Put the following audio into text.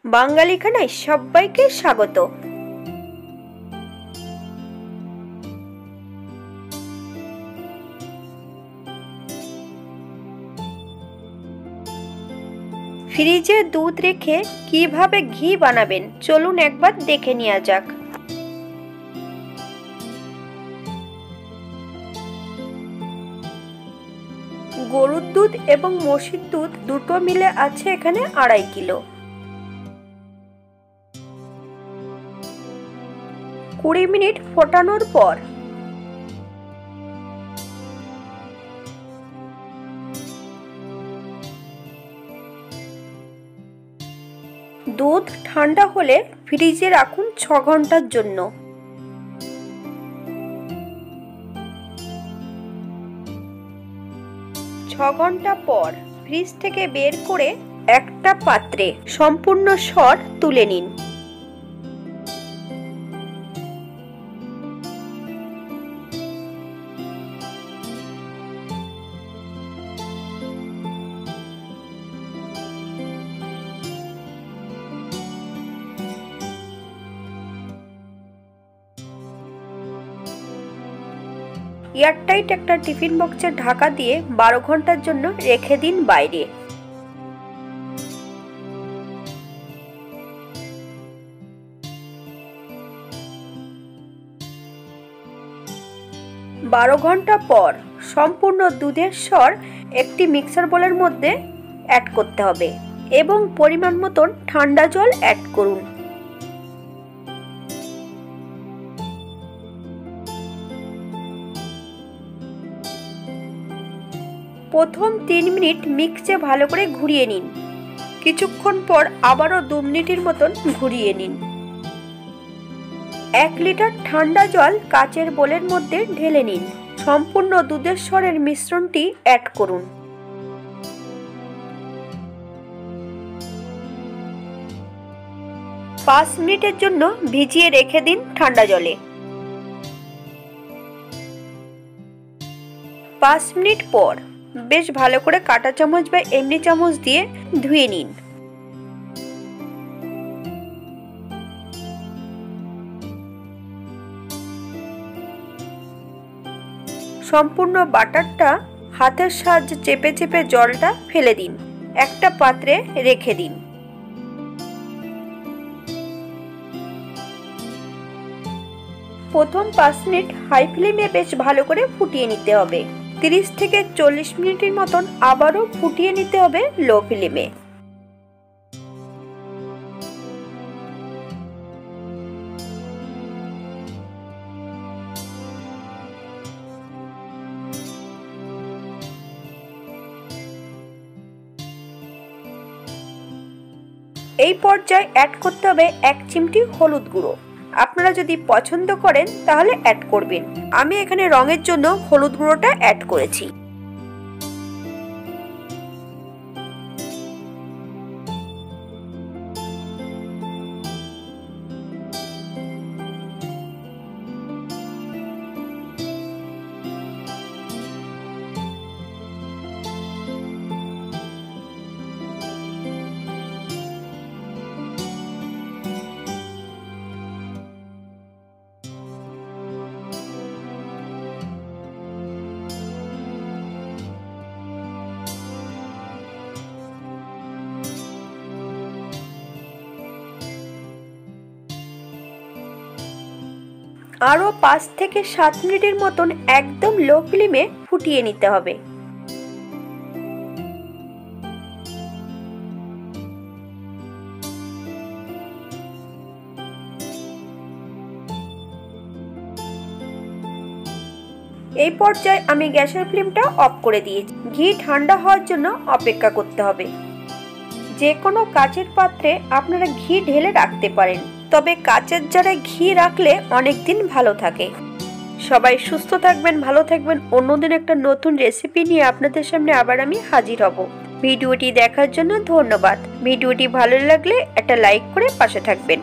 বাঙালি খানায় সবাইকে স্বাগত। ফ্রিজে দুধ রেখে কিভাবে ঘি বানাবেন চলুন একবার দেখে নেওয়া যাক। গরুর দুধ এবং মোষের দুধ দুটো মিলে আছে এখানে 2.5 কিলো। 20 মিনিট ফোটানোর পর দুধ ঠান্ডা হলে ফ্রিজে রাখুন 6 ঘন্টার জন্য। ঘন্টা পর ফ্রিজ থেকে বের করে একটা পাত্রে সম্পূর্ণ সর তুলে নিন। এয়ারটাইট একটা টিফিন বক্সের ঢাকা দিয়ে 12 ঘন্টার জন্য রেখে দিন বাইরে। বারো ঘন্টা পর সম্পূর্ণ দুধের সর একটি মিক্সার বোলের মধ্যে অ্যাড করতে হবে এবং পরিমাণ মতন ঠান্ডা জল অ্যাড করুন। প্রথম 3 মিনিট মিক্সে ভালো করে ঘুরিয়ে নিন। কিছুক্ষণ পর আবারও 2 মিনিটের মতন ঘুরিয়ে নিন। 1 লিটার ঠান্ডা জল কাচের বোলের মধ্যে ঢেলে নিন। সম্পূর্ণ দুধের সরের মিশ্রণটি অ্যাড করুন। পাঁচ মিনিটের জন্য ভিজিয়ে রেখে দিন ঠান্ডা জলে। 5 মিনিট পর বেশ ভালো করে কাঁটা চামচ বা এমনি চামচ দিয়ে ধুয়ে নিন। সম্পূর্ণ বাটারটা হাতের সাহায্যে চেপে চেপে জলটা ফেলে দিন। একটা পাত্রে রেখে দিন। প্রথম 5 মিনিট হাই ফ্লেমে বেশ ভালো করে ফুটিয়ে নিতে হবে। 30 থেকে 40 মিনিটের মতন আবারও ফুটিয়ে নিতে হবে লো ফ্লেমে। এই পর্যায়ে অ্যাড করতে হবে 1 চিমটি হলুদ গুঁড়ো। আপনারা যদি পছন্দ করেন তাহলে অ্যাড করবেন। আমি এখানে রঙের জন্য হলুদ গুঁড়োটা অ্যাড করেছি। আরও 5 থেকে 7 মিনিটের মতন একদম লো ফ্লেমে ফুটিয়ে নিতে হবে। এই পর্যায়ে আমি গ্যাসের ফ্লেমটা অফ করে দিয়েছি। ঘি ঠান্ডা হওয়ার জন্য অপেক্ষা করতে হবে। যে কোনো কাচের পাত্রে আপনারা ঘি ঢেলে রাখতে পারেন, তবে কাচের জারে ঘি রাখলে অনেক দিন ভালো থাকে। সবাই সুস্থ থাকবেন, ভালো থাকবেন। অন্যদিন একটা নতুন রেসিপি নিয়ে আপনাদের সামনে আবার আমি হাজির হব। ভিডিওটি দেখার জন্য ধন্যবাদ। ভিডিওটি ভালো লাগলে একটা লাইক করে পাশে থাকবেন।